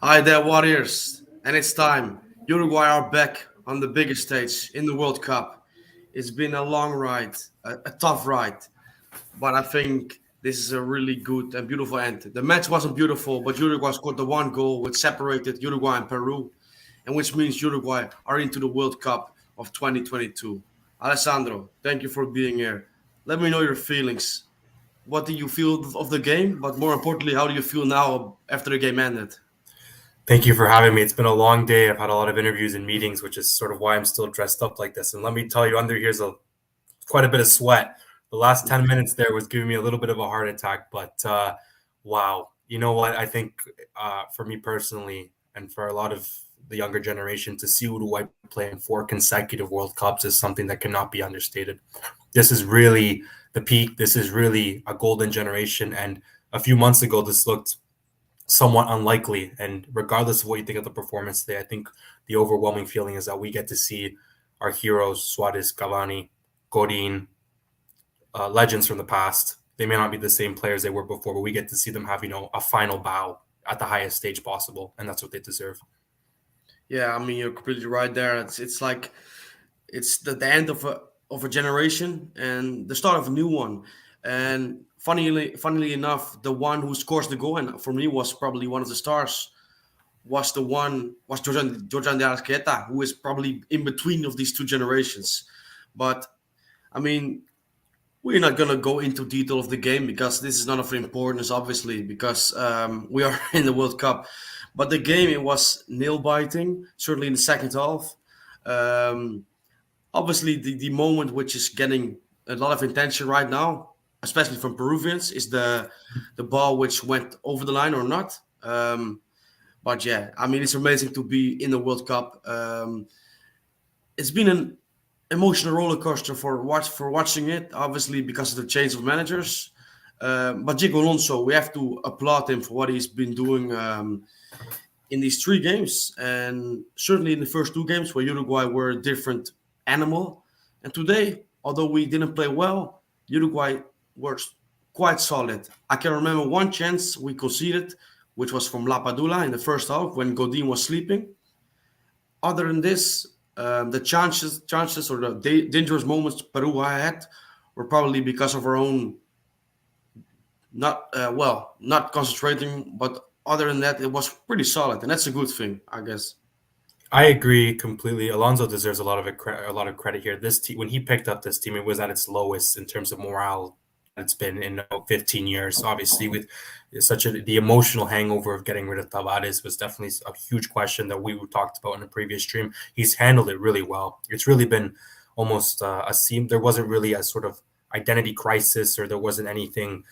Hi there, Warriors. And it's time. Uruguay are back on the biggest stage in the World Cup. It's been a long ride, a tough ride, but I think this is a really good and beautiful end. The match wasn't beautiful, but Uruguay scored the one goal which separated Uruguay and Peru, and which means Uruguay are into the World Cup of 2022. Alessandro, thank you for being here. Let me know your feelings. What do you feel of the game? But more importantly, how do you feel now after the game ended? Thank you for having me. It's been a long day. I've had a lot of interviews and meetings, which is sort of why I'm still dressed up like this. And let me tell you, under here's quite a bit of sweat. The last 10 minutes there was giving me a little bit of a heart attack, but wow. You know what? I think for me personally, and for a lot of the younger generation, to see Uruguay play in 4 consecutive World Cups is something that cannot be understated. This is really the peak. This is really a golden generation. And a few months ago, this looked somewhat unlikely. And regardless of what you think of the performance today, I think the overwhelming feeling is that we get to see our heroes, Suarez, Cavani, Godin, legends from the past. They may not be the same players they were before, but we get to see them have, a final bow at the highest stage possible. And that's what they deserve. Yeah, I mean you're completely right there. It's like it's the end of a generation and the start of a new one. And funnily enough, the one who scores the goal and for me was probably one of the stars was Jordan de Arqueta, who is probably in between of these two generations. But I mean, we're not gonna go into detail of the game because this is not of importance, obviously, because we are in the World Cup. But the game it was nail biting, certainly in the second half. Um, Obviously, the moment which is getting a lot of attention right now, especially from Peruvians, is the ball which went over the line or not. But yeah, I mean, it's amazing to be in the World Cup. It's been an emotional roller coaster for watching it, obviously because of the change of managers. But Diego Alonso, we have to applaud him for what he's been doing in these 3 games, and certainly in the first 2 games where Uruguay were a different animal. And today, although we didn't play well, Uruguay was quite solid. I can remember one chance we conceded, which was from Lapadula in the first half when Godin was sleeping. Other than this, the chances or the dangerous moments Peru had were probably because of our own not concentrating. But other than that, it was pretty solid, and that's a good thing, I guess. I agree completely. Alonso deserves a lot of credit here. This team, when he picked up this team, it was at its lowest in terms of morale it's been in 15 years. Obviously, with the emotional hangover of getting rid of Tavares was definitely a huge question that we talked about in the previous stream. He's handled it really well. It's really been almost a seam. There wasn't really a sort of identity crisis, or there wasn't anything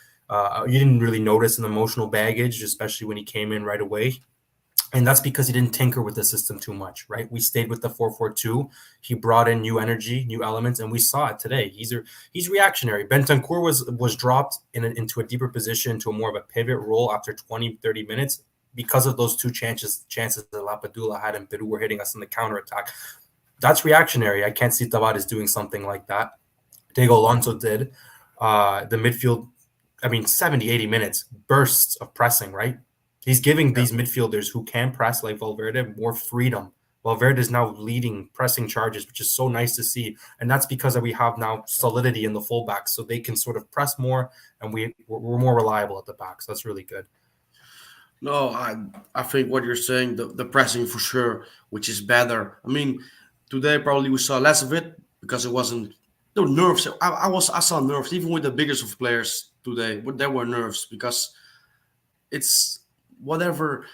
you didn't really notice an emotional baggage, especially when he came in right away. And that's because he didn't tinker with the system too much, right? We stayed with the 4-4-2. He brought in new energy, new elements, and we saw it today. He's reactionary. Bentancur was dropped into a deeper position, to a more of a pivot role after 20, 30 minutes because of those two chances that Lapadula had in Peru were hitting us in the counterattack. That's reactionary. I can't see Tavares doing something like that. Diego Alonso did. The midfield, I mean, 70, 80 minutes, bursts of pressing, right? He's giving these midfielders who can press like Valverde more freedom. Valverde is now leading pressing charges, which is so nice to see. And that's because we have now solidity in the fullbacks, so they can sort of press more, and we're more reliable at the back. So that's really good. No, I think what you're saying, the pressing for sure, which is better. I mean, today probably we saw less of it because it wasn't there were nerves. I saw nerves even with the biggest of players today. But there were nerves because it's whatever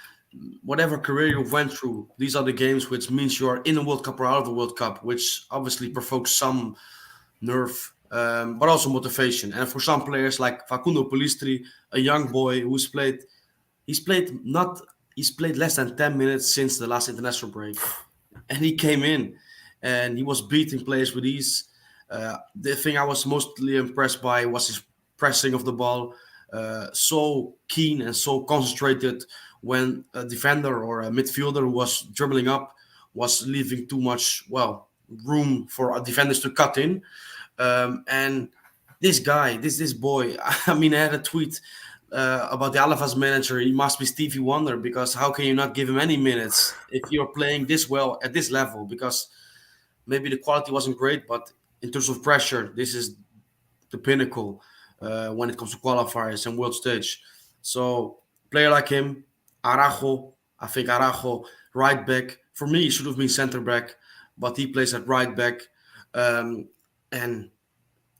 whatever career you went through. These are the games which means you are in the World Cup or out of the World Cup, which obviously provokes some nerve, but also motivation. And for some players like Facundo Polistri, a young boy he's played not he's played less than 10 minutes since the last international break, and he came in and he was beating players with ease. The thing I was mostly impressed by was his pressing of the ball, so keen and so concentrated when a defender or a midfielder who was dribbling up was leaving too much, room for defenders to cut in. And this guy, this boy, I mean, I had a tweet about the Alaves manager, he must be Stevie Wonder, because how can you not give him any minutes if you're playing this well at this level? Because maybe the quality wasn't great, but in terms of pressure, this is the pinnacle when it comes to qualifiers and world stage. So player like him, Arajo, I think Arajo, right back. For me, he should have been center back, but he plays at right back, and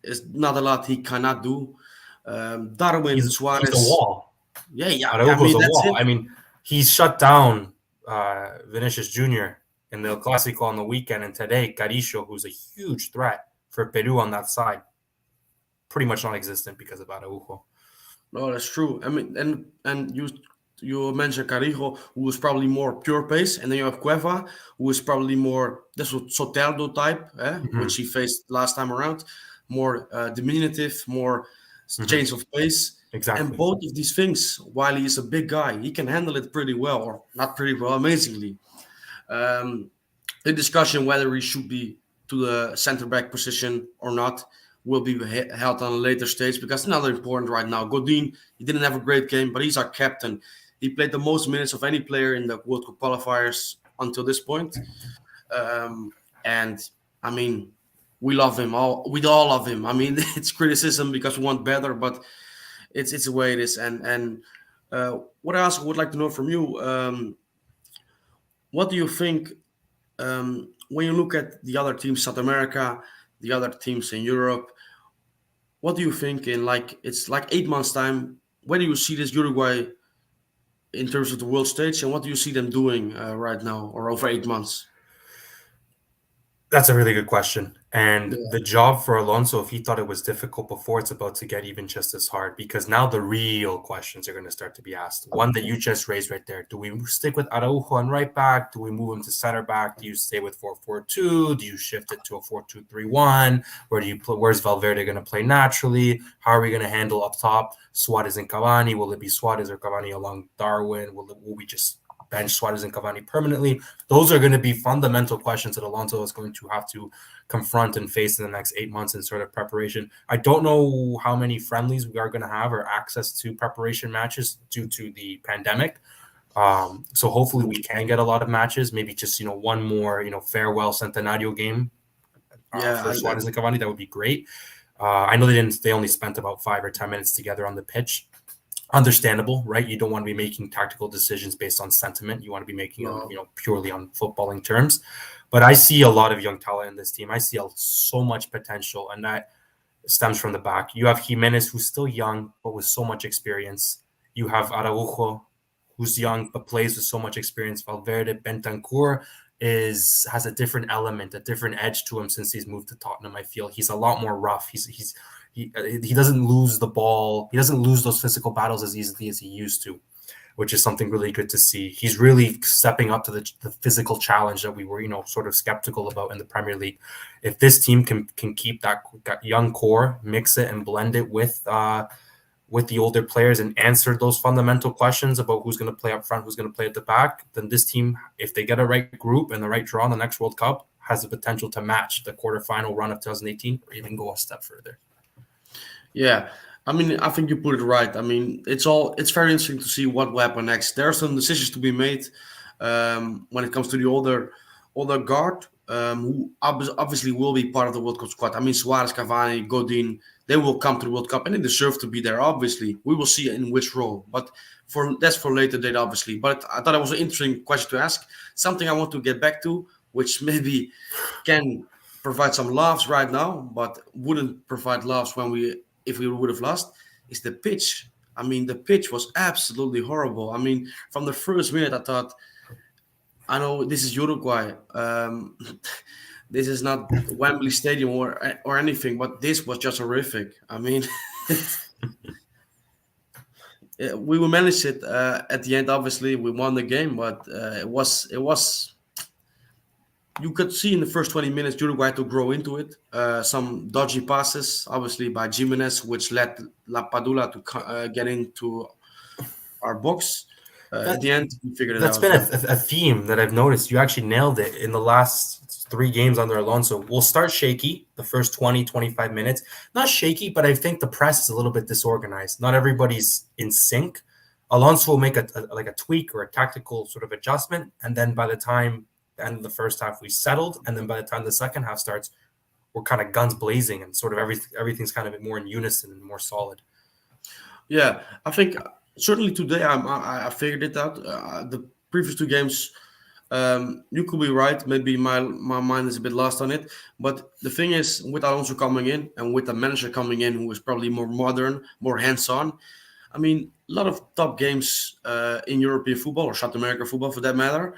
there's not a lot he cannot do. Darwin He's a Suarez, wall. yeah, yeah. I Araujo's mean a that's wall. it. I mean, he's shut down Vinicius Jr. in the Clásico on the weekend, and today Carisho, who's a huge threat for Peru on that side, pretty much non-existent because of Araujo. No, that's true. I mean, and you mentioned Carijo, who was probably more pure pace, and then you have Cueva, who is probably more this Soteldo type, which Hmm. he faced last time around, more diminutive, more Hmm. change of pace. And Exactly. both of these things, while he is a big guy, he can handle it pretty well, or not pretty well, amazingly. Um, the discussion whether he should be to the center back position or not will be held on a later stage, because another important right now. Godin, he didn't have a great game, but he's our captain. He played the most minutes of any player in the World Cup qualifiers until this point. Um, and I mean, we love him. We all love him. I mean, it's criticism because we want better, but it's the way it is. And what else I would like to know from you? What do you think when you look at the other teams, South America, the other teams in Europe, what do you think in like it's like 8 months time? Where do you see this Uruguay in terms of the world stage, and what do you see them doing right now or over 8 months? That's a really good question. And Yeah, the job for Alonso, if he thought it was difficult before, it's about to get even just as hard because now the real questions are going to start to be asked. One that you just raised right there. Do we stick with Araujo on right back? Do we move him to center back? Do you stay with 4-4-2? Do you shift it to a 4-2-3-1? Where do you put where's Valverde going to play naturally? How are we going to handle up top Suarez and Cavani? Will it be Suarez or Cavani along Darwin? Will we just bench Suarez and Cavani permanently? Those are going to be fundamental questions that Alonso is going to have to confront and face in the next 8 months in sort of preparation. I don't know how many friendlies we are going to have or access to preparation matches due to the pandemic. So hopefully we can get a lot of matches. Maybe just one more farewell Centenario game yeah, for Suarez and Cavani. That would be great. I know they only spent about 5 or 10 minutes together on the pitch. Understandable, right? You don't want to be making tactical decisions based on sentiment. You want to be making them, no, purely on footballing terms. But I see a lot of young talent in this team. I see so much potential, and that stems from the back. You have Jimenez, who's still young but with so much experience. You have Araujo, who's young but plays with so much experience. Valverde, Bentancur has a different element, a different edge to him since he's moved to Tottenham. I feel he's a lot more rough. He doesn't lose the ball. He doesn't lose those physical battles as easily as he used to, which is something really good to see. He's really stepping up to the physical challenge that we were, sort of skeptical about in the Premier League. If this team can keep that young core, mix it and blend it with the older players and answer those fundamental questions about who's going to play up front, who's going to play at the back, then this team, if they get a right group and the right draw in the next World Cup, has the potential to match the quarterfinal run of 2018 or even go a step further. yeah. I mean, I think you put it right. I mean, it's very interesting to see what will happen next. There are some decisions to be made when it comes to the older guard, who obviously will be part of the World Cup squad. I mean, Suarez, Cavani, Godin, they will come to the World Cup and they deserve to be there. Obviously, we will see in which role, but that's for later date, obviously. But I thought it was an interesting question to ask. Something I want to get back to, which maybe can provide some laughs right now, but wouldn't provide laughs when we if we would have lost, is the pitch. I mean, the pitch was absolutely horrible. I mean, from the first minute, I thought, I know this is Uruguay. This is not Wembley Stadium or anything, but this was just horrific. I mean, we will manage it at the end. Obviously, we won the game, but it was you could see in the first 20 minutes Uruguay to grow into it. Some dodgy passes, obviously by Jimenez, which led La Padula to get into our box. At That the end, we figured it that's out. been Yeah, a theme that I've noticed. You actually nailed it in the last 3 games under Alonso. We'll start shaky the first 20, 25 minutes. Not shaky, but I think the press is a little bit disorganized. Not everybody's in sync. Alonso will make like a tweak or a tactical sort of adjustment, and then by the time the end of the first half we settled, and then by the time the second half starts, we're kind of guns blazing and sort of everything's kind of more in unison and more solid. yeah. I think certainly today I figured it out. The previous two games, you could be right. Maybe my mind is a bit lost on it. But the thing is, with Alonso coming in and with the manager coming in, who is probably more modern, more hands-on. I mean, a lot of top games in European football or South American football, for that matter.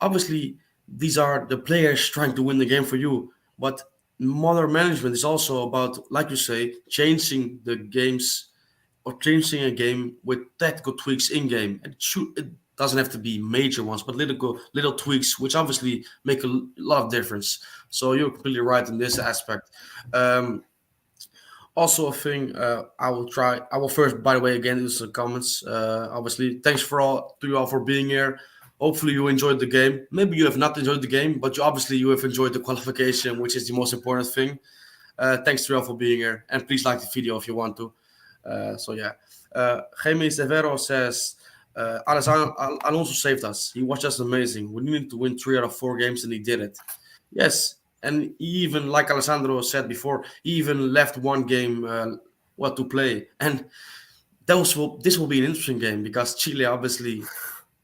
Obviously, these are the players trying to win the game for you. But modern management is also about, like you say, changing the games or changing a game with tactical tweaks in game. It doesn't have to be major ones, but little tweaks, which obviously make a lot of difference. So you're completely right in this aspect. Um, Also, a thing I will try. I will first, by the way, again, do some comments. Obviously, thanks for all to you all for being here. Hopefully, you enjoyed the game. Maybe you have not enjoyed the game, but obviously you have enjoyed the qualification, which is the most important thing. Thanks to you all for being here, and please like the video if you want to. So yeah, Jaime Severo says Alonso saved us. He was just amazing. We needed to win 3 out of 4 games, and he did it. Yes, and he even, like Alessandro said before, he even left one game what to play, and this will be an interesting game because Chile obviously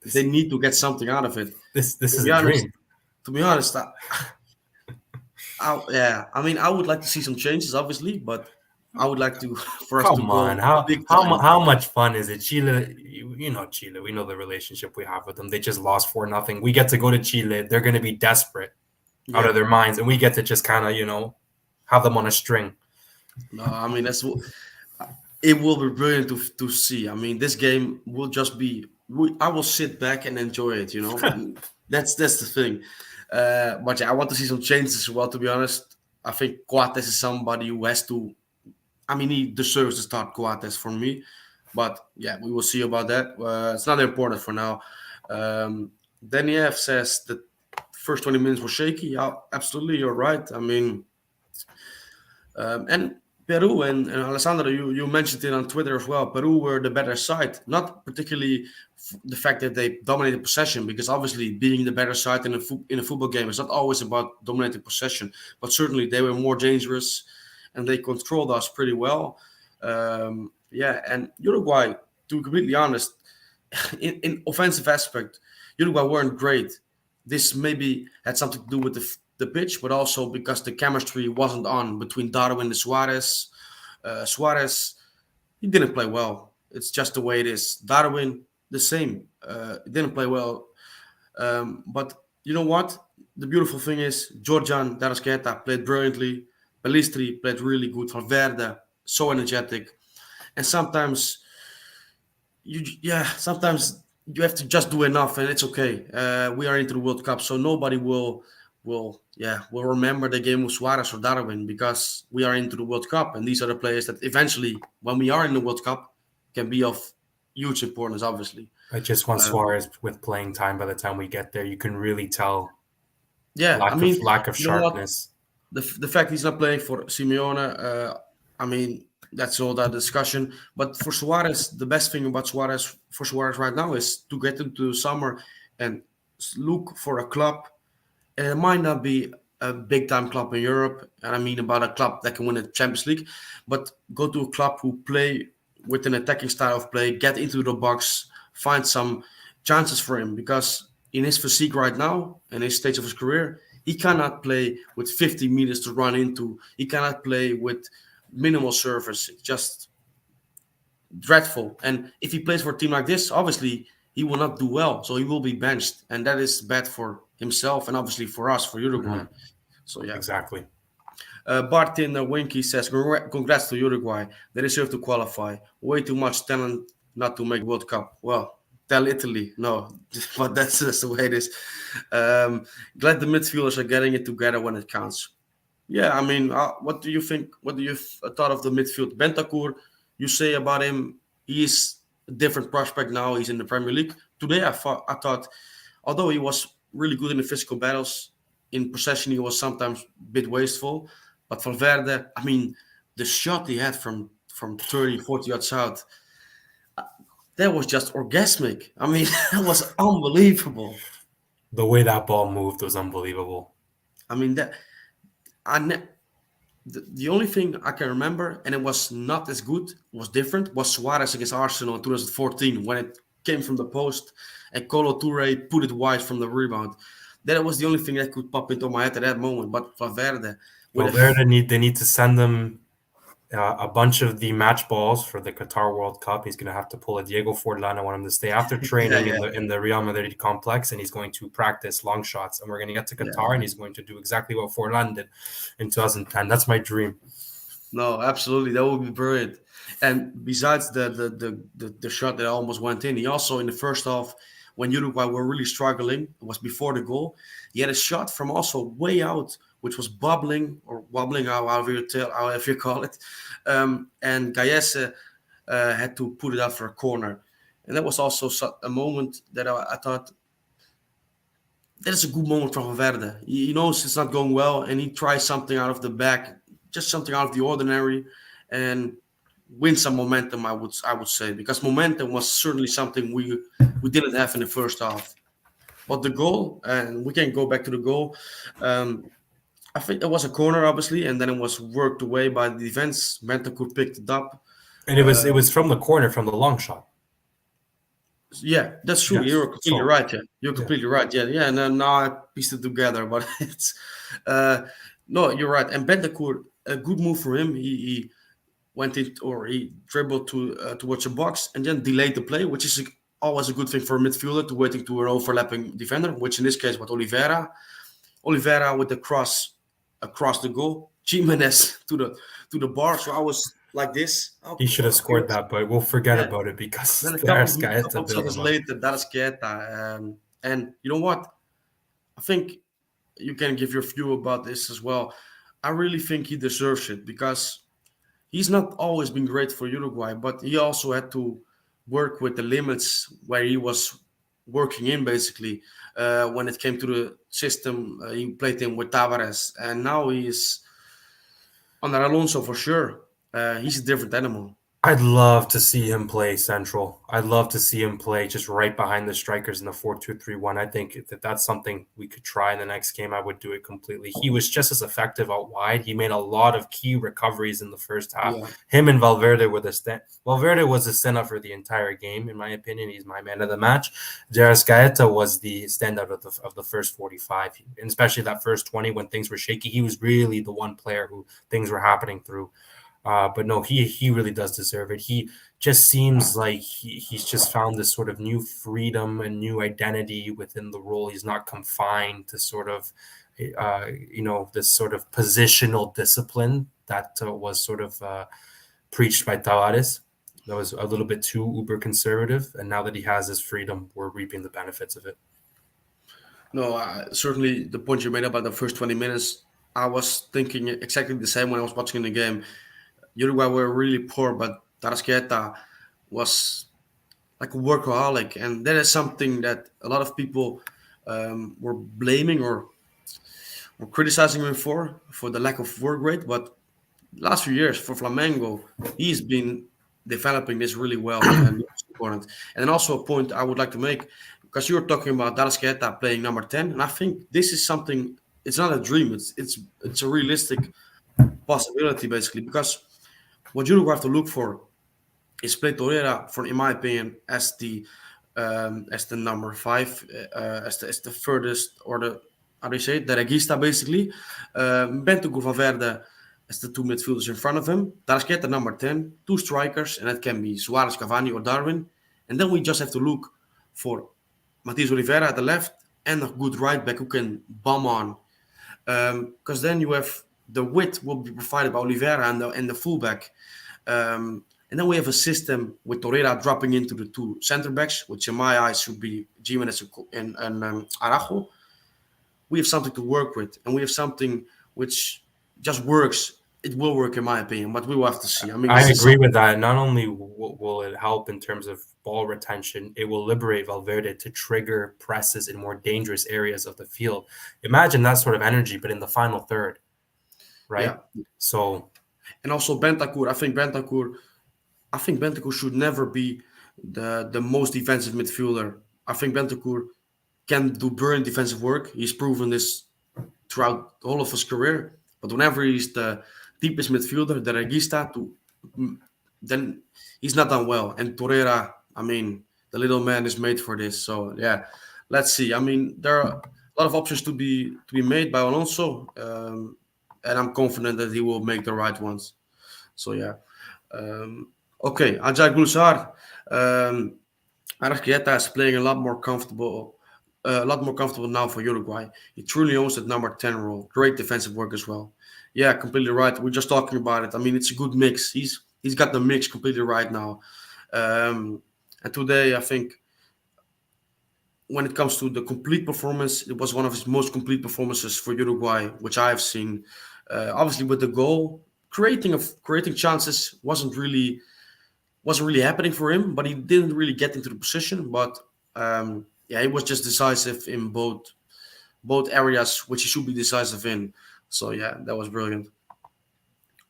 they This need to get something out of it. this To is be a honest, dream. to be honest, yeah, I mean, I would like to see some changes, obviously, but I would like to for us to Come on, go big time. how much fun is it? Chile, you know Chile. We know the relationship we have with them. They just lost 4-0. We get to go to Chile. They're going to be desperate out of Yeah, their minds, and we get to just kind of have them on a string. no, I mean it will be brilliant to see. I mean, this game will just be. I will sit back and enjoy it. That's the thing. But yeah, I want to see some changes as well. To be honest, I think Coates is somebody who has to. I mean, he deserves to start Coates for me. But yeah, we will see about that. It's not important for now. Daniev says the first 20 minutes were shaky. Yeah, absolutely, you're right. I mean, and Peru and Alessandro, you mentioned it on Twitter as well. Peru were the better side, not particularly the fact that they dominated possession, because obviously being the better side in a football game is not always about dominating possession, but certainly they were more dangerous and they controlled us pretty well. Yeah, and Uruguay, to be completely honest, in offensive aspect, Uruguay weren't great. This maybe had something to do with the pitch, but also because the chemistry wasn't on between Darwin and Suarez. Suarez, he didn't play well. It's just the way it is. Darwin, the same. He didn't play well. But you know what? The beautiful thing is, Georgian Darasqueta played brilliantly. Pelistri played really good. Valverde, so energetic. And sometimes you have to just do enough, and it's okay. We are into the World Cup, so nobody will remember the game with Suarez or Darwin because we are into the World Cup, and these are the players that eventually, when we are in the World Cup, can be of huge importance. Obviously, I just want um, Suarez with playing time. By the time we get there, you can really tell yeah. I mean, lack of you know what? sharpness. The fact he's not playing for Simeone, I mean, that's all that discussion. But for Suarez, the best thing about Suarez right now is to get into the summer and look for a club. And it might not be a big time club in Europe, and I mean about a club that can win a Champions League, but go to a club who play with an attacking style of play, get into the box, find some chances for him. Because in his physique right now, in his stage of his career, he cannot play with 50 meters to run into. He cannot play with minimal surface. It's just dreadful. And if he plays for a team like this, obviously he will not do well. So he will be benched, and that is bad for himself and obviously for us, for Uruguay. Mhm. So yeah. Exactly. Bartin Winky says, Congrats to Uruguay. They deserve to qualify. Way too much talent not to make World Cup. Well, tell Italy. No, but that's the way it is. Glad the midfielders are getting it together when it counts. Yeah, I mean, what do you think? What do you thought of the midfield? Bentancur, you say about him, he's a different prospect now. He's in the Premier League. today I thought, although he was really good in the physical battles, in possession he was sometimes a bit wasteful. But Valverde, I mean, the shot he had from 30, 40 yards out, that was just orgasmic. I mean, that was unbelievable. The way that ball moved was unbelievable. I mean, that I ne- the only thing I can remember, and it was not as good, was different, was Suarez against Arsenal in 2014 when it came from the post and Colo Toure put it wide from the rebound. That was the only thing that could pop into my head at that moment. But Valverde, with a Valverde need to send them a bunch of the match balls for the Qatar World Cup. He's going to have to pull a Diego Forlan. I want him to stay after yeah, training yeah, in the Real Madrid complex, and he's going to practice long shots. And we're going to get to Qatar, yeah. and he's going to do exactly what Forlan did in 2010. That's my dream. No, absolutely, that would be brilliant. And besides the shot that almost went in, he also in the first half, when Uruguay were really struggling, it was before the goal. He had a shot from also way out, which was bubbling or wobbling, however you call it. And Galles had to put it out for a corner, and that was also a moment that I thought that is a good moment from Valverde. He knows it's not going well, and he tries something out of the back, just something out of the ordinary, and win some momentum. I would say, because momentum was certainly something we didn't have in the first half. But the goal, and we can go back to the goal. Um, I think it was a corner, obviously, and then it was worked away by the defense. Bentancur picked it up. And it Um, was from the corner from the long shot. Yeah, that's true. Yes. You're completely So right. Yeah, you're yeah, completely right. Yeah, yeah. Now I pieced it together, but it's uh, no, you're right. And Bentancur, a good move for him. He went in or he dribbled towards the box and then delayed the play, which is always a good thing for a midfielder to waiting to an overlapping defender. Which in this case was Oliveira. Oliveira with the cross across the goal. Jimenez to the bar. So I was like this. he Okay, should have okay, scored that, but we'll forget yeah. about it because Then a the couple Arrascaeta couple of built seconds him up. later, Dallas Guetta. And you know what? I think you can give your view about this as well. I really think he deserves it because he's not always been great for Uruguay, but he also had to work with the limits where he was working in basically when it came to the system. He played in with Tavares, and now he is under Alonso for sure. He's a different animal. I'd love to see him play central. I'd love to see him play just right behind the strikers in the 4-2-3-1. I think that that's something we could try in the next game. I would do it completely. He was just as effective out wide. He made a lot of key recoveries in the first half. Yeah. Him and Valverde were the stand. Valverde was the standout for the entire game, in my opinion. He's my man of the match. Jairus Gaeta was the standout of the first 45, and especially that first 20 when things were shaky. He was really the one player who things were happening through. But no, he really does deserve it. He just seems like he's just found this sort of new freedom and new identity within the role. He's not confined to sort of, this sort of positional discipline that was sort of preached by Tavares. That was a little bit too uber conservative. And now that he has his freedom, we're reaping the benefits of it. No, certainly the point you made about the first 20 minutes, I was thinking exactly the same when I was watching the game. Uruguay were really poor, but Tarasqueta was like a workaholic, and that is something that a lot of people were blaming or were criticizing him for the lack of work rate. But last few years for Flamengo, he's been developing this really well, and it's important. And then also a point I would like to make, because you were talking about Tarasqueta playing number 10, and I think this is something. It's not a dream. It's a realistic possibility basically because what Uruguay have to look for is play Torreira for, in my opinion, as the number five, as the furthest or the how do you say it, the regista basically. Bento Valverde as the two midfielders in front of him. Tarasqueta number 10, two strikers, and that can be Suarez, Cavani, or Darwin. And then we just have to look for Matias Oliveira at the left and a good right back who can bomb on. Because then you have the width will be provided by Oliveira and the fullback. And then we have a system with Torreira dropping into the two center backs, which in my eyes should be Jimenez and Araujo. We have something to work with, and we have something which just works it will work in my opinion, but we will have to see. I mean, I this is agree something. with that. Not only will it help in terms of ball retention, it will liberate Valverde to trigger presses in more dangerous areas of the field. Imagine that sort of energy, but in the final third, Yeah, right? So and also Bentancur. I think Bentancur should never be the most defensive midfielder. I think Bentancur can do brilliant defensive work. He's proven this throughout the whole of his career. But whenever he's the deepest midfielder, the regista, then he's not done well. And Torreira, I mean, the little man is made for this. So yeah, let's see. I mean, there are a lot of options to be made by Alonso, and I'm confident that he will make the right ones. So yeah. Um, okay, Ajay Gulsar. Um, Arrascaeta is playing a lot more comfortable now for Uruguay. He truly owns that number 10 role. Great defensive work as well. Yeah, completely right. We're just talking about it. I mean, it's a good mix. He's got the mix completely right now. Um, and today, I think when it comes to the complete performance, it was one of his most complete performances for Uruguay, which I have seen. Obviously, with the goal, creating chances wasn't really happening for him, but he didn't really get into the position. But yeah, he was just decisive in both areas which he should be decisive in. So yeah, that was brilliant.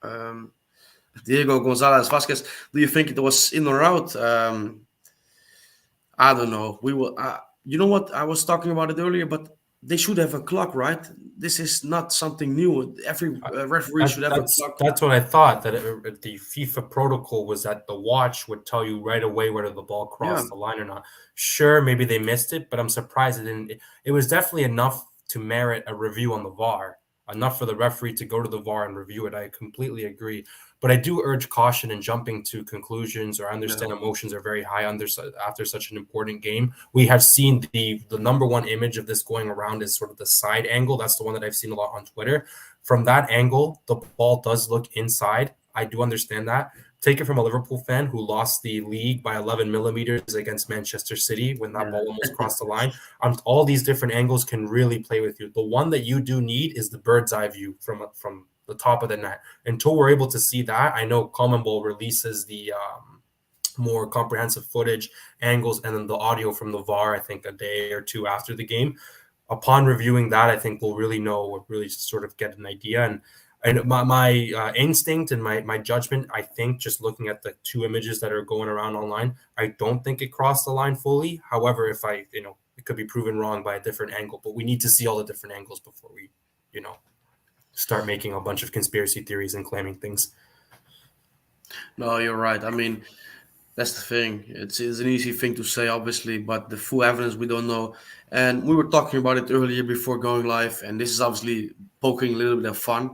Um, Diego Gonzalez Vasquez, do you think it was in or out? I don't know. We will. You know what? I was talking about it earlier, but they should have a clock, right? This is not something new. Every referee should have a clock. that's what I thought, that the FIFA protocol was that the watch would tell you right away whether the ball Yeah, crossed the line or not. Sure, maybe they missed it, but I'm surprised it didn't. It was definitely enough to merit a review on the VAR, enough for the referee to go to the VAR and review it. I completely agree. But I do urge caution in jumping to conclusions, or I yeah, understand emotions are very high under after such an important game. We have seen the number one image of this going around is sort of the side angle. That's the one that I've seen a lot on Twitter. From that angle, the ball does look inside. I do understand that. Take it from a Liverpool fan who lost the league by 11 millimeters against Manchester City when that yeah. ball almost crossed the line. All these different angles can really play with you. The one that you do need is the bird's eye view from the top of the net. Until we're able to see that, I know Common Ball releases the more comprehensive footage, angles, and then the audio from the VAR, I think a day or two after the game. Upon reviewing that, I think we'll really know, we'll really sort of get an idea. And my instinct and my judgment, I think, just looking at the two images that are going around online, I don't think it crossed the line fully. However, if it could be proven wrong by a different angle, but we need to see all the different angles before we, you know, start making a bunch of conspiracy theories and claiming things. No, you're right. I mean, that's the thing. It's an easy thing to say, obviously, but the full evidence we don't know. And we were talking about it earlier before going live, and this is obviously poking a little bit of fun.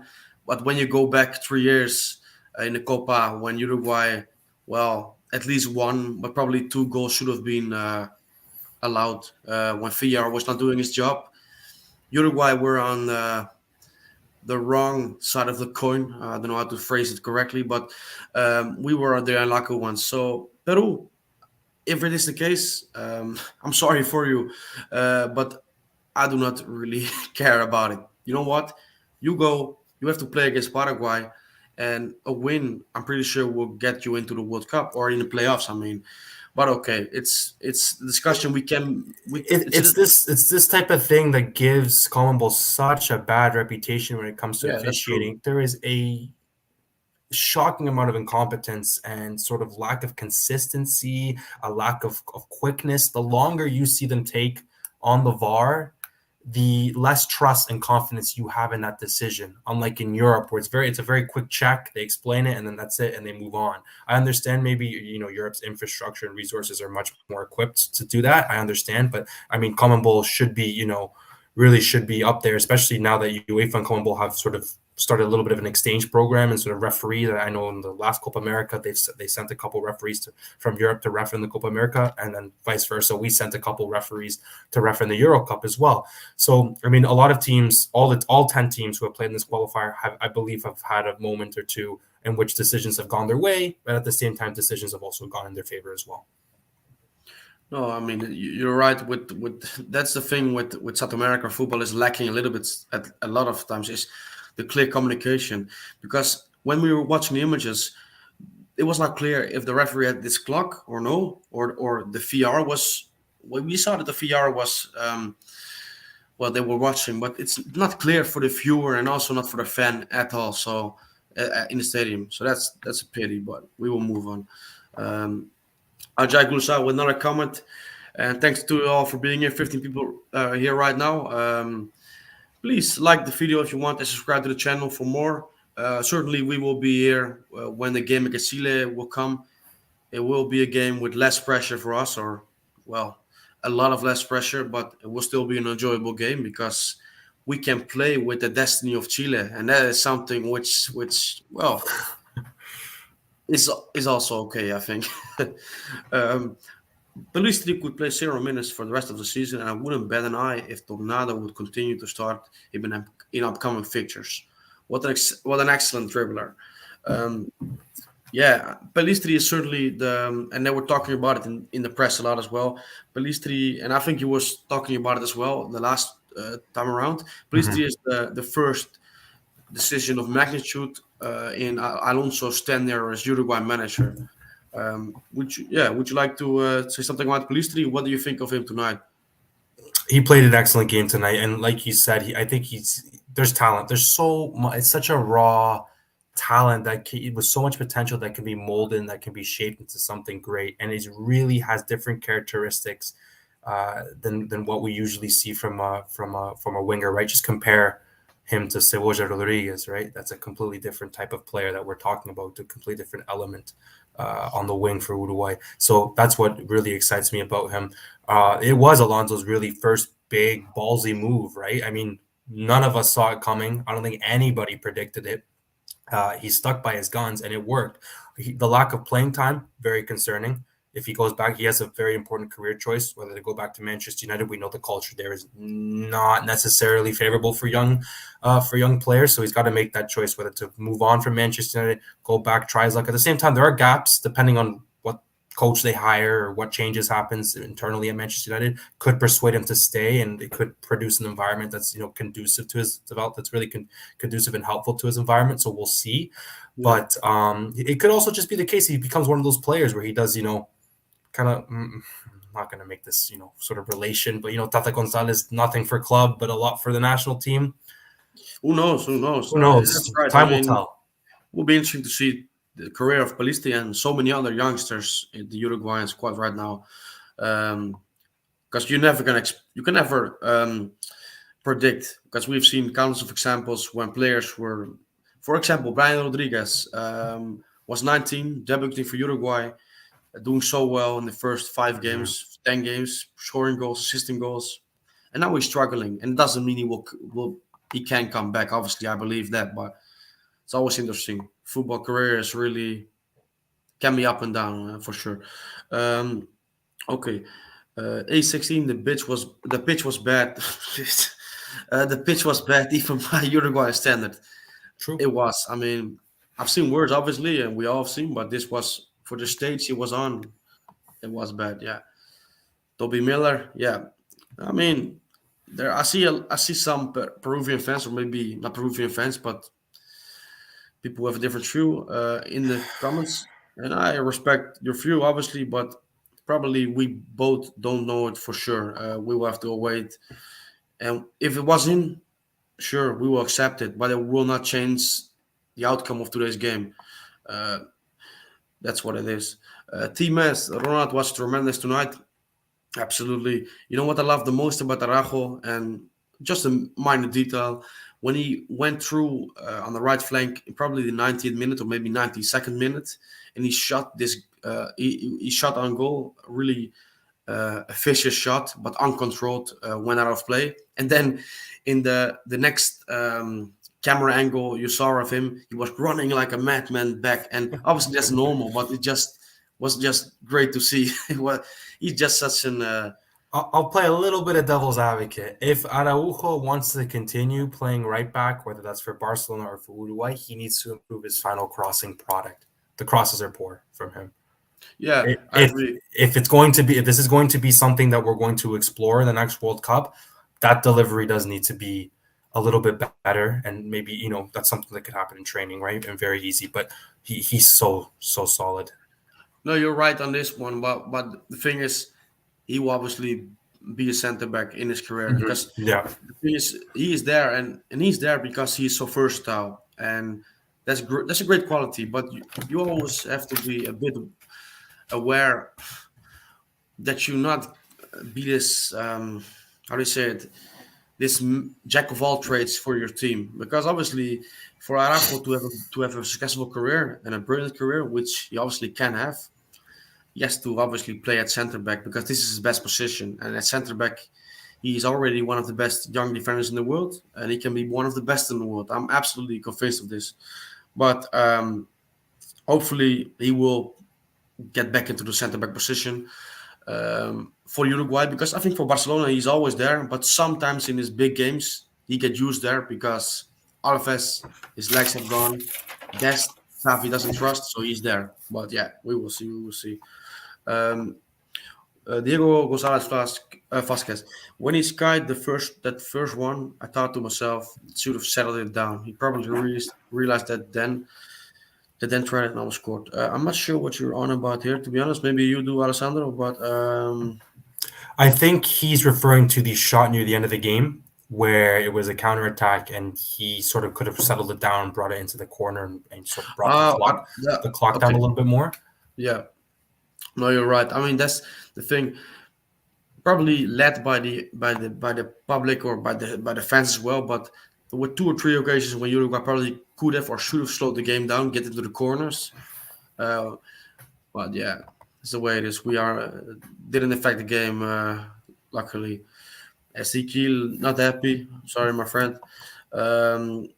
But when you go back 3 years in the Copa, when Uruguay, well, at least one, but probably two goals should have been allowed when Villar was not doing his job. Uruguay were on the wrong side of the coin. I don't know how to phrase it correctly, but we were the unlucky ones. So Peru, if it is the case, I'm sorry for you, but I do not really care about it. You know what? You have to play against Paraguay, and a win, I'm pretty sure, will get you into the World Cup or in the playoffs. I mean, but okay, it's a discussion we can we it's a, It's this type of thing that gives Colombo such a bad reputation when it comes to yeah, that's true. officiating. There is a shocking amount of incompetence and sort of lack of consistency, a lack of quickness. The longer you see them take on the VAR, the less trust and confidence you have in that decision. Unlike in Europe, where it's a very quick check, they explain it and then that's it, and they move on. I understand maybe Europe's infrastructure and resources are much more equipped to do that. I understand, but I mean, Common Bowl should be really should be up there, especially now that UEFA and Common Bowl have sort of started a little bit of an exchange program and sort of referee. That I know in the last Copa America, they sent a couple referees from Europe to ref in the Copa America, and then vice versa. We sent a couple referees to ref in the Euro Cup as well. So I mean, a lot of teams, all 10 teams who have played in this qualifier, I believe, have had a moment or two in which decisions have gone their way, but at the same time, decisions have also gone in their favor as well. No, I mean you're right. With that's the thing with South American football is lacking a little bit at a lot of times is the clear communication. Because when we were watching the images, it was not clear if the referee had this clock or no, or the VR was. Well, we saw that the VR was well, they were watching, but it's not clear for the viewer and also not for the fan at all. So in the stadium, so that's a pity. But we will move on. Um, Ajay Glusa with another comment, and thanks to you all for being here. 15 people here right now. Please like the video if you want and subscribe to the channel for more. Certainly, we will be here when the game against Chile will come. It will be a game with less pressure for us, or well, a lot of less pressure, but it will still be an enjoyable game because we can play with the destiny of Chile, and that is something which well is also okay, I think. um, Pelistri could play 0 minutes for the rest of the season, and I wouldn't bat an eye if Tornado would continue to start in upcoming fixtures. What an excellent dribbler! Um, yeah, Pelistri is certainly and they were talking about it in the press a lot as well. Pelistri, and I think he was talking about it as well the last time around. Pelistri Mhm. is the first decision of magnitude in Alonso's tenure as Uruguay manager. Would you like to say something about Pelistri? What do you think of him tonight? He played an excellent game tonight, and like you said, I think there's talent. There's so much. It's such a raw talent with so much potential that can be molded and that can be shaped into something great. And he really has different characteristics than what we usually see from a winger. Right? Just compare him to Cebolla Rodriguez. Right? That's a completely different type of player that we're talking about. A completely different element on the wing for Uruguay. So that's what really excites me about him. It was Alonso's really first big ballsy move, right? I mean, none of us saw it coming. I don't think anybody predicted it. He stuck by his guns and it worked. The lack of playing time, very concerning. If he goes back, he has a very important career choice, whether to go back to Manchester United. We know the culture there is not necessarily favorable for young players. So he's got to make that choice, whether to move on from Manchester United, go back, try his luck. At the same time, there are gaps depending on what coach they hire or what changes happens internally at Manchester United could persuade him to stay, and it could produce an environment that's conducive to his development, that's really conducive and helpful to his environment. So we'll see. Yeah. But it could also just be the case he becomes one of those players where he does kind of. I'm not going to make this sort of relation, but Tata Gonzalez, nothing for club, but a lot for the national team. Who knows? Who knows? Who knows? That's right. I Time will mean, tell. will be interesting to see the career of Pelistri and so many other youngsters in the Uruguayan squad right now. Because you can never predict, because we've seen countless of examples when players were, for example, Brian Rodriguez was 19, debuting for Uruguay, doing so well in the first 5 games, 10 games, scoring goals, assisting goals, and now he's struggling. And it doesn't mean he can come back. Obviously, I believe that, but it's always interesting. Football career is really can be up and down for sure. Um, okay, A16. The pitch was bad. The pitch was bad even by Uruguay standard. True. It was. I mean, I've seen worse, obviously, and we all have seen, but this was for the stage he was on. It was bad. Yeah. Toby Miller. Yeah. I mean, I see some Peruvian fans, or maybe not Peruvian fans, but people who have a different view in the comments, and I respect your view, obviously, but probably we both don't know it for sure. We will have to wait, and if it was in, sure, we will accept it, but it will not change the outcome of today's game. Uh, that's what it is. Team S, Ronald was tremendous tonight. Absolutely. You know what I love the most about Arajo, and just a minor detail, when he went through on the right flank, in probably the 90th minute or maybe 92nd minute, and he shot this. He shot on goal, really a vicious shot, but uncontrolled, went out of play. And then in the next camera angle you saw of him, he was running like a madman back, and obviously that's normal, but it just was just great to see. He's just such an I'll play a little bit of devil's advocate. If Araujo wants to continue playing right back, whether that's for Barcelona or for Uruguay, he needs to improve his final crossing product. The crosses are poor from him. yeah, I If agree. if this is going to be something that we're going to explore in the next World Cup, that delivery does need to be a little bit better, and maybe that's something that could happen in training, right? And very easy. But he's so solid. No, you're right on this one, but the thing is, he will obviously be a center back in his career because Yeah. the thing is he is there and he's there because he's so versatile and that's a great quality. But you always have to be a bit aware that you not be this how do you say it, this jack of all trades for your team, because obviously for Araujo to have a successful career and a brilliant career, which he obviously can have, he has to obviously play at center back because this is his best position. And at center back, he's already one of the best young defenders in the world, and he can be one of the best in the world. I'm absolutely convinced of this. But hopefully, he will get back into the center back position for Uruguay, because I think for Barcelona he's always there, but sometimes in his big games he get used there because Alves, his legs have gone. Dest, Xavi doesn't trust, so he's there. But yeah, we will see. We will see. Um, Diego Gonzalez Vasquez. When he skied that first one, I thought to myself, it should have settled it down. He probably realized that then tried it and almost scored. I'm not sure what you're on about here, to be honest. Maybe you do, Alessandro, but I think he's referring to the shot near the end of the game where it was a counterattack and he sort of could have settled it down, brought it into the corner, and sort of brought yeah, the clock down okay, a little bit more. yeah. No, you're right. I mean, that's the thing. Probably led by the public or by the fans as well. But there were two or three occasions when Uruguay probably could have or should have slowed the game down, get into the corners. Uh, but yeah, it's the way it is. We are didn't affect the game. Luckily, Ezekiel not happy. Sorry, my friend. Um,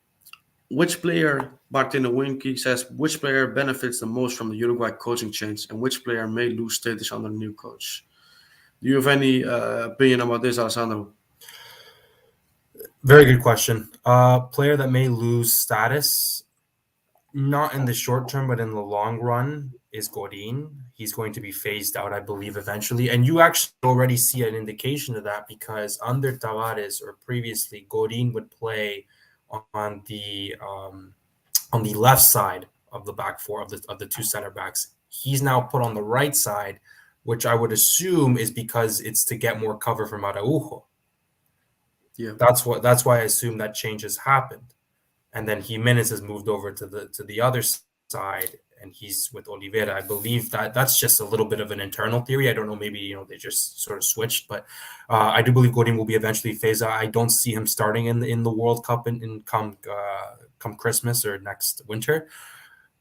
which player? Martin Winky says, which player benefits the most from the Uruguay coaching change, and which player may lose status under the new coach? Do you have any opinion about this, Alessandro? Very good question. Player that may lose status, not in the short term, but in the long run, is Godin. He's going to be phased out, I believe, eventually. And you actually already see an indication of that because under Tavares or previously, Godin would play on the um, on the left side of the back four of the two center backs. He's now put on the right side, which I would assume is because it's to get more cover from Araujo. Yeah. That's why I assume that change has happened. And then Jimenez has moved over to the other side, and he's with Oliveira. I believe that that's just a little bit of an internal theory. I don't know. Maybe they just sort of switched, but I do believe Godin will be eventually phased out. I don't see him starting in the World Cup in come Christmas or next winter.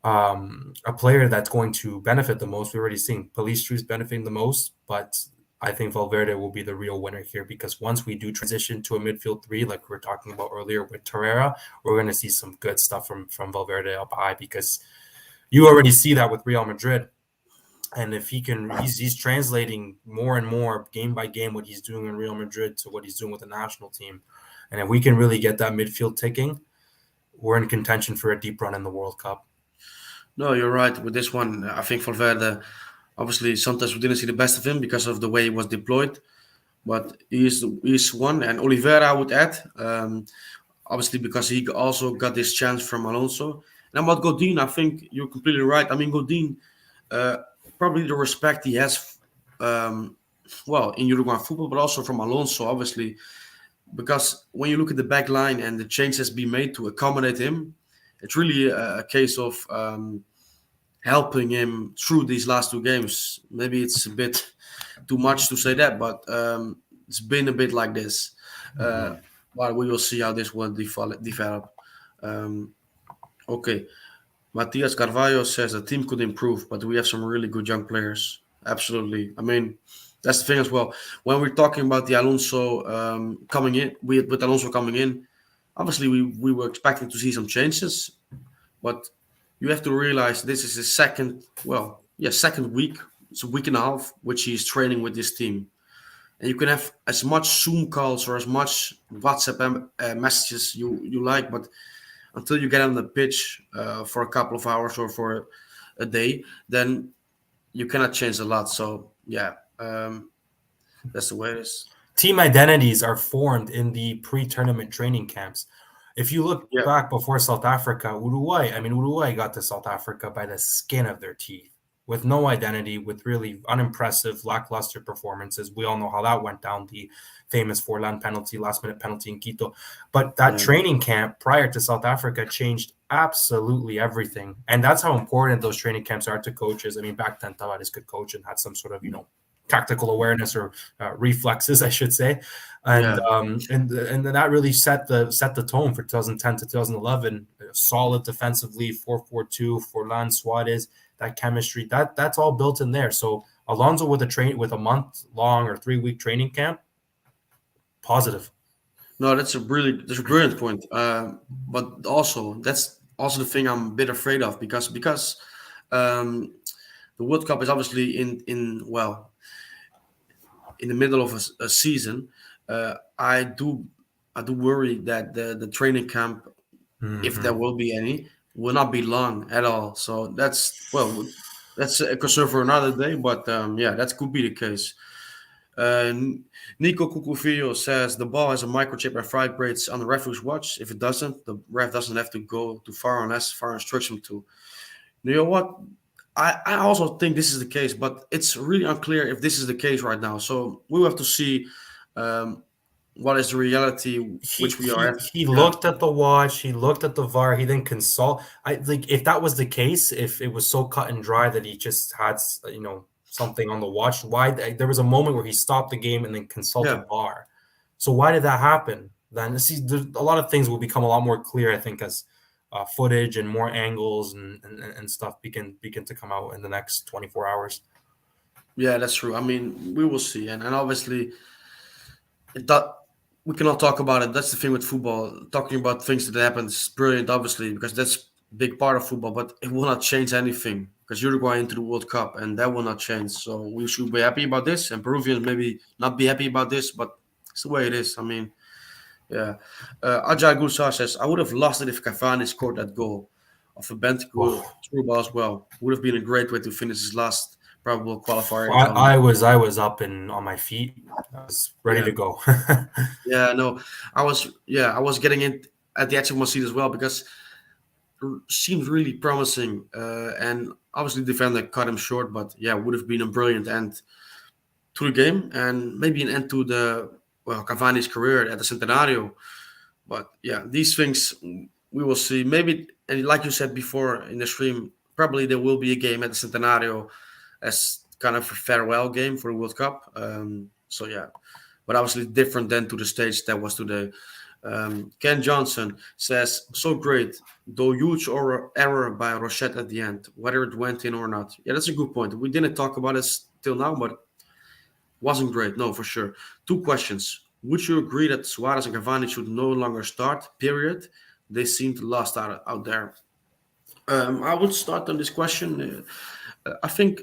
A player that's going to benefit the most. We've already seen Palistru's benefiting the most, but I think Valverde will be the real winner here because once we do transition to a midfield three, like we were talking about earlier with Torreira, we're going to see some good stuff from Valverde up high because you already see that with Real Madrid. And if he's translating more and more game by game what he's doing in Real Madrid to what he's doing with the national team. And if we can really get that midfield ticking, we're in contention for a deep run in the World Cup. No, you're right with this one. I think Valverde, obviously, sometimes we didn't see the best of him because of the way he was deployed, but he's one. And Oliveira, I would add, obviously, because he also got this chance from Alonso. And about Godin, I think you're completely right. I mean, Godin, uh, probably the respect he has, um, well, in Uruguayan football, but also from Alonso, obviously, because when you look at the back line and the changes be made to accommodate him, it's really a case of helping him through these last two games. Maybe it's a bit too much to say that, but it's been a bit like this. Uh, but we will see how this will develop. Um, okay. Matias Carvalho says the team could improve, but we have some really good young players. Absolutely. I mean, that's the thing as well. When we're talking about the Alonso coming in, with Alonso coming in, obviously we were expecting to see some changes, but you have to realize this is his second week. It's a week and a half which he's training with this team, and you can have as much Zoom calls or as much WhatsApp messages you like, but until you get on the pitch for a couple of hours or for a day, then you cannot change a lot. So yeah, that's the way it is. team identities are formed in the pre-tournament training camps. If you look Yeah, back before South Africa, Uruguay got to South Africa by the skin of their teeth with no identity, with really unimpressive, lackluster performances. We all know how that went down, the famous Forlan penalty, last minute penalty in Quito. But that yeah, training camp prior to South Africa changed absolutely everything. And that's how important those training camps are to coaches. I mean, back then, Tavares could coach and had some sort of, tactical awareness or reflexes, I should say, and yeah. and that really set the tone for 2010 to 2011. Solid defensively, 4-4-2 for Lan Suarez. That chemistry, that's all built in there. So Alonso with a month long or 3 week training camp, positive. No, that's a brilliant point. But also that's also the thing I'm a bit afraid of because um, the World Cup is obviously in the middle of a season. I do worry that the training camp, if there Mm-hmm. will be any, will not be long at all. So that's a concern for another day. But yeah, that could be the case. Uh, Nico Cucufillo says the ball has a microchip and vibrates on the referee's watch. If it doesn't, the ref doesn't have to go too far unless far instructs him to. You know what? I also think this is the case, but it's really unclear if this is the case right now. So we will have to see um, what is the reality he which we are he at. he Yeah, looked at the watch, he looked at the VAR, he then consult. I like if that was the case, if it was so cut and dry that he just had something on the watch. Why there was a moment where he stopped the game and then yeah. consulted VAR. So why did that happen? Then see, a lot of things will become a lot more clear, I think, as footage and more angles and stuff begin to come out in the next 24 hours. Yeah, that's true. I mean, we will see, and obviously, that we cannot talk about it. That's the thing with football. Talking about things that happen is brilliant, obviously, because that's a big part of football. But it will not change anything because Uruguay into the World Cup, and that will not change. So we should be happy about this, and Peruvians maybe not be happy about this, but it's the way it is. I mean, yeah. Ajay Gulsar says, "I would have lost it if Cavani scored that goal of a bent through ball as well. Would have been a great way to finish his last probable qualifier in I, tournament." I was up and on my feet. I was ready Yeah. to go. Yeah, no, I was getting in at the edge of my seat as well because it seemed really promising, and obviously the defender cut him short, but yeah, would have been a brilliant end to the game and maybe an end to the Cavani's career at the Centenario. But yeah, these things we will see. Maybe, and like you said before in the stream, probably there will be a game at the Centenario as kind of a farewell game for the World Cup. So yeah, but obviously different than to the stage that was today. Ken Johnson says, so great, though huge error by Rochette at the end, whether it went in or not. Yeah, that's a good point. We didn't talk about it till now, but wasn't great. No, for sure. Two questions. Would you agree that Suarez and Cavani should no longer start, period? They seemed lost out there. I would start on this question. I think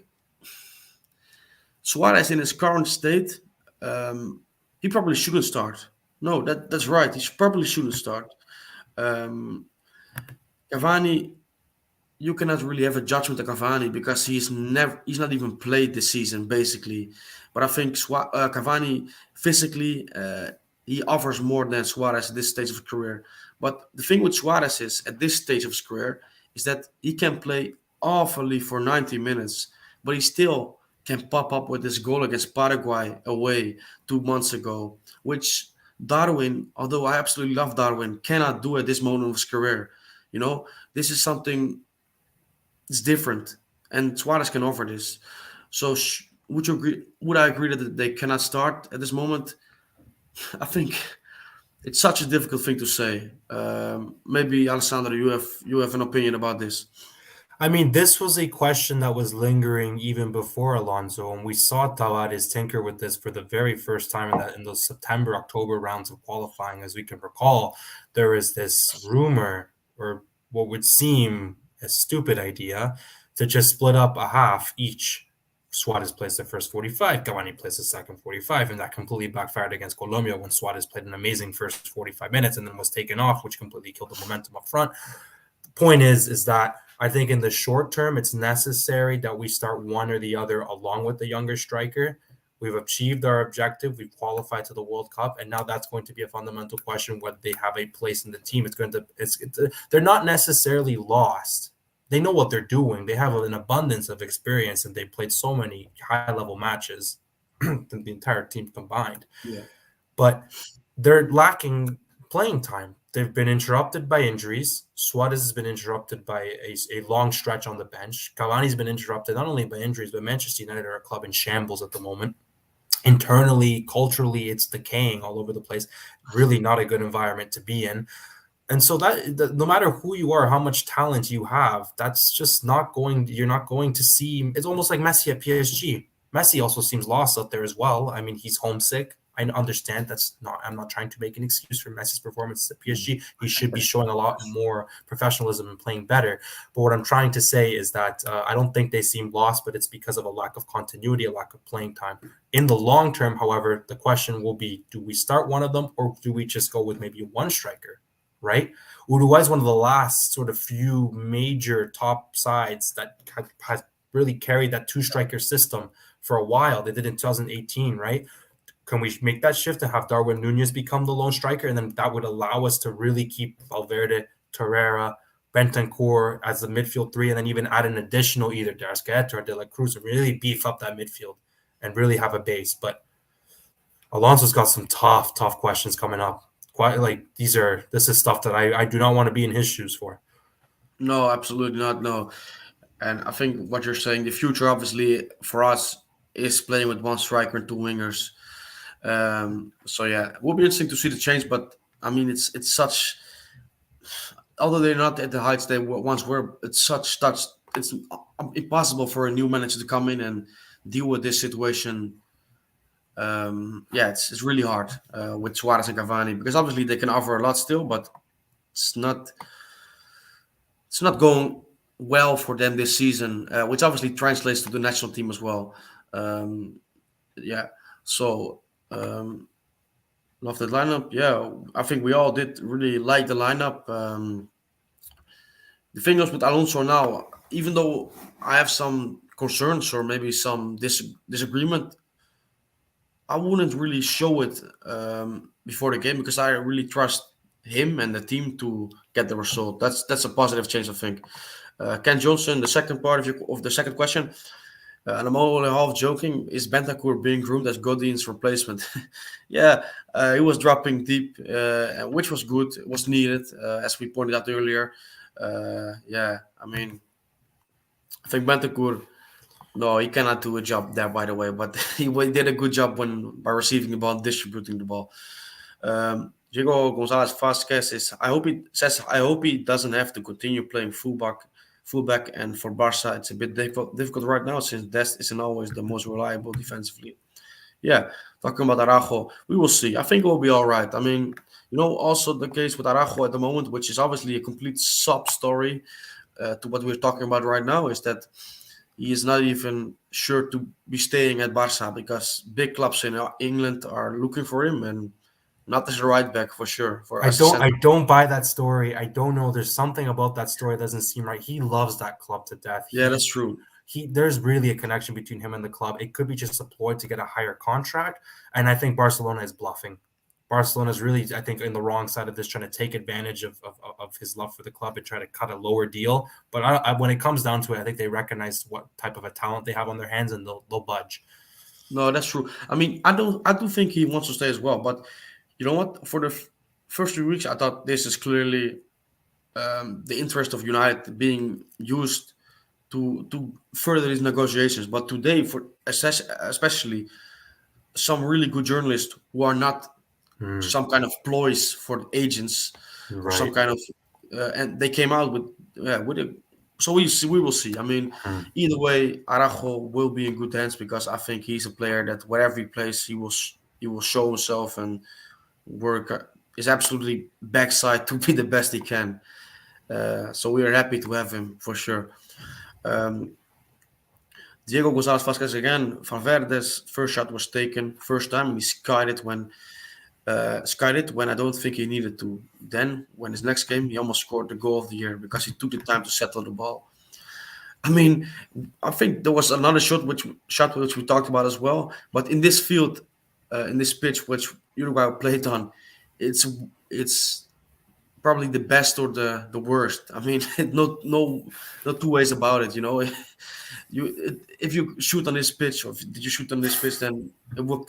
Suarez in his current state, he probably shouldn't start. No, that's right. He probably shouldn't start. Um, Cavani, you cannot really have a judgment of Cavani because he's not even played this season basically. But I think Cavani physically he offers more than Suarez at this stage of his career. But the thing with Suarez is at this stage of his career is that he can play awfully for 90 minutes, but he still can pop up with this goal against Paraguay away 2 months ago, which Darwin, although I absolutely love Darwin, cannot do at this moment of his career. You know, this is something it's different, and Suarez can offer this. So, would you agree? Would I agree that they cannot start at this moment? I think it's such a difficult thing to say. Maybe Alessandro, you have an opinion about this. I mean, this was a question that was lingering even before Alonso, and we saw Tavares tinker with this for the very first time in those September October rounds of qualifying. As we can recall, there is this rumor, or what would seem a stupid idea, to just split up a half each. Suarez plays the first 45, Cavani plays the second 45, and that completely backfired against Colombia when Suarez played an amazing first 45 minutes and then was taken off, which completely killed the momentum up front. Point is that I think in the short term, it's necessary that we start one or the other along with the younger striker. We've achieved our objective. We've qualified to the World Cup, and now that's going to be a fundamental question whether they have a place in the team. They're not necessarily lost. They know what they're doing. They have an abundance of experience, and they played so many high level matches, the entire team combined. Yeah. But they're lacking playing time. They've been interrupted by injuries. Suarez has been interrupted by a long stretch on the bench. Cavani's been interrupted not only by injuries, but Manchester United are a club in shambles at the moment. Internally, culturally, it's decaying all over the place. Really not a good environment to be in. And so no matter who you are, how much talent you have, that's just not going. You're not going to see. It's almost like Messi at PSG. Messi also seems lost out there as well. I mean, he's homesick. I understand that's not. I'm not trying to make an excuse for Messi's performance at PSG. He should be showing a lot more professionalism and playing better. But what I'm trying to say is that I don't think they seem lost, but it's because of a lack of continuity, a lack of playing time. In the long term, however, the question will be: do we start one of them, or do we just go with maybe one striker? Right? Uruguay is one of the last sort of few major top sides that has really carried that two-striker system for a while. They did in 2018, right? Can we make that shift to have Darwin Nunez become the lone striker? And then that would allow us to really keep Valverde, Torreira, Bentancur as the midfield three, and then even add an additional either Darascaeta or De La Cruz and really beef up that midfield and really have a base. But Alonso's got some tough questions coming up. Quite like this is stuff that I do not want to be in his shoes for. No, absolutely not. No. And I think what you're saying, the future obviously for us is playing with one striker and two wingers. So yeah, it will be interesting to see the change. But I mean, it's such. Although they're not at the heights they once were, it's impossible for a new manager to come in and deal with this situation. Yeah, it's really hard with Suarez and Cavani because obviously they can offer a lot still, but it's not it's not going well for them this season, which obviously translates to the national team as well. Um, yeah, so love that lineup. Yeah, I think we all did really like the lineup. The thing is with Alonso now, even though I have some concerns or maybe some disagreement, I wouldn't really show it before the game because I really trust him and the team to get the result. That's a positive change, I think. Ken Johnson, the second part of the second question, and I'm only half joking. Is Bentancur being groomed as Godin's replacement? Yeah, he was dropping deep, which was good. It was needed, as we pointed out earlier. Yeah, I mean, I think Bentancur. No, he cannot do a job there, by the way. But he did a good job by receiving the ball, distributing the ball. Diego Gonzalez Vasquez I hope he doesn't have to continue playing fullback, and for Barca it's a bit difficult right now since Dest isn't always the most reliable defensively. Yeah, talking about Araujo, we will see. I think it will be all right. I mean, also the case with Araujo at the moment, which is obviously a complete sub story to what we're talking about right now, is that he is not even sure to be staying at Barca because big clubs in England are looking for him and not as a right back for sure. For I as a don't center. I don't buy that story. I don't know. There's something about that story that doesn't seem right. He loves that club to death. Yeah, that's true. There's really a connection between him and the club. It could be just a ploy to get a higher contract. And I think Barcelona is bluffing. Barcelona is really, I think, in the wrong side of this, trying to take advantage of his love for the club and try to cut a lower deal. But when it comes down to it, I think they recognize what type of a talent they have on their hands and they'll budge. No, that's true. I mean, I do think he wants to stay as well. But you know what? For the first 3 weeks, I thought this is clearly the interest of United being used to further these negotiations. But today, especially some really good journalists who are not some kind of ploys for agents or some Right. kind of and they came out with a so we will see. I mean, either way, Araujo will be in good hands because I think he's a player that wherever he plays, he will show himself and work is absolutely backside to be the best he can. So we are happy to have him for sure. Um, Diego Gonzalez Vasquez again. Valverde's first shot was taken first time and he skied it when I don't think he needed to. Then, when his next game, he almost scored the goal of the year because he took the time to settle the ball. I mean, I think there was another shot which we talked about as well. But in this field, in this pitch which Uruguay played on, it's it's probably the best or the worst. I mean, no two ways about it. You know, if you shoot on this pitch, or if, did you shoot on this pitch, then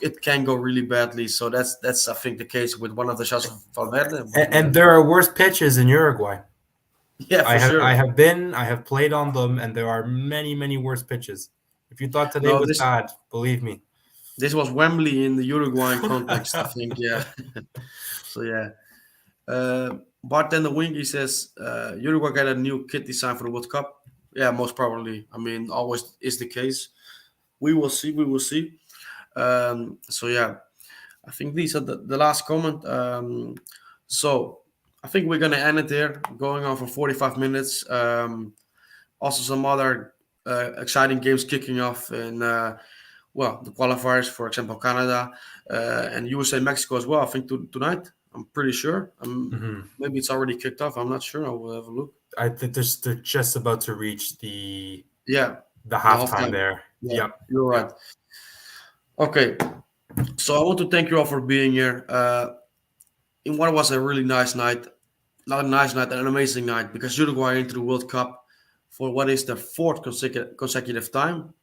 it can go really badly. So that's I think the case with one of the shots of Valverde. But And there are worse pitches in Uruguay. yeah, for I sure. have been, I have played on them, and there are many worse pitches. If you thought today No, was this bad, believe me. this was Wembley in the Uruguayan context. I think. Yeah. So yeah. Bartender Winky says Uruguay got a new kit design for the World Cup. Yeah, most probably. I mean, always is the case. We will see. We will see. So yeah, I think these are the last comment. So I think we're gonna end it there. Going on for 45 minutes. Also, some other exciting games kicking off in well the qualifiers, for example, Canada and USA, Mexico as well. I think tonight. I'm pretty sure. Mhm. Maybe it's already kicked off. I'm not sure. I will have a look. I think they're just about to reach Yeah, the the halftime halftime. there. Yeah, Yep. you're right. Yep. Okay, so I want to thank you all for being here. In what was a really nice night, not a nice night, an amazing night because Uruguay into the World Cup for what is the fourth consecutive time,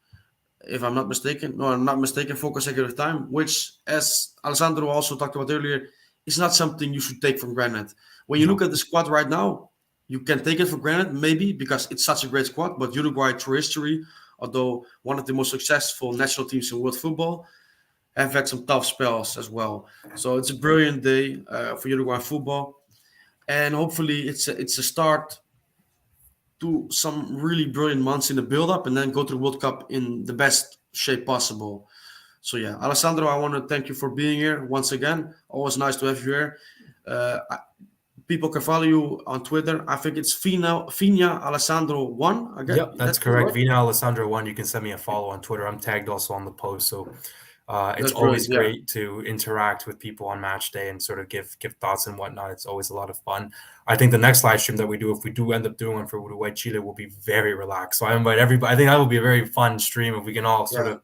if I'm not mistaken. No, I'm not mistaken, four consecutive time, which, as Alessandro also talked about earlier, is not something you should take for granted. When you look No. at the squad right now, you can take it for granted, maybe because it's such a great squad. But Uruguay, through history, although one of the most successful national teams in world football, have had some tough spells as well. So it's a brilliant day for Uruguay football, and hopefully it's a start to some really brilliant months in the build-up, and then go to the World Cup in the best shape possible. So yeah, Alessandro, I want to thank you for being here once again. Always nice to have you here. People can follow you on Twitter. I think it's Fina Alessandro one. I get Yep, that's that's good, correct. right? Vina Alessandro one. You can send me a follow on Twitter. I'm tagged also on the post, so it's That's brilliant. always Yeah. great to interact with people on match day and sort of give thoughts and whatnot. It's always a lot of fun. I think the next live stream that we do, if we do end up doing one for Uruguay Chile, will be very relaxed. So I invite everybody. I think that will be a very fun stream if we can all sort Yeah. of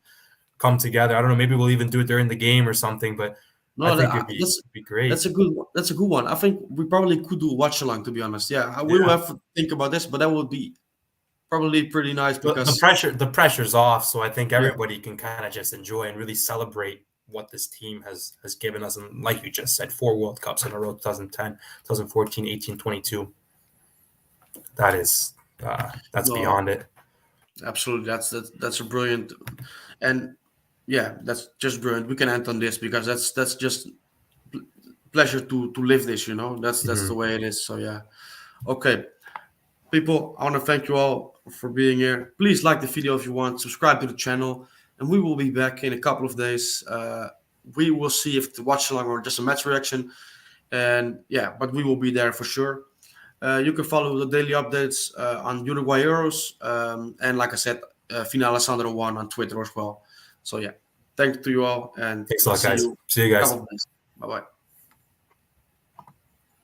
come together. I don't know. Maybe we'll even do it during the game or something. But I No, think it'd be that's great. a good one. That's a good one. I think we probably could do a watch along. To be honest, yeah, we will Yeah. have to think about this, but that would be probably pretty nice The because pressure's off, so I think yeah, everybody can kind of just enjoy and really celebrate what this team has given us. And like you just said, 4 World Cups in a row: 2010, 2014, 18, 22. That is that's no, beyond it. absolutely, that's a brilliant, and yeah, that's just brilliant. We can end on this because that's just pleasure to live this. That's the Mhm. way it is. So yeah, okay. People, I want to thank you all for being here. Please like the video if you want, subscribe to the channel, and we will be back in a couple of days. We will see if the watch along or just a match reaction. And yeah, but we will be there for sure. You can follow the daily updates on Uruguay Euros. And like I said, Fina Alessandro 1 on Twitter as well. So yeah, thanks to you all, and Thanks a I'll lot, see guys. you See you in a guys. couple of days. Bye bye.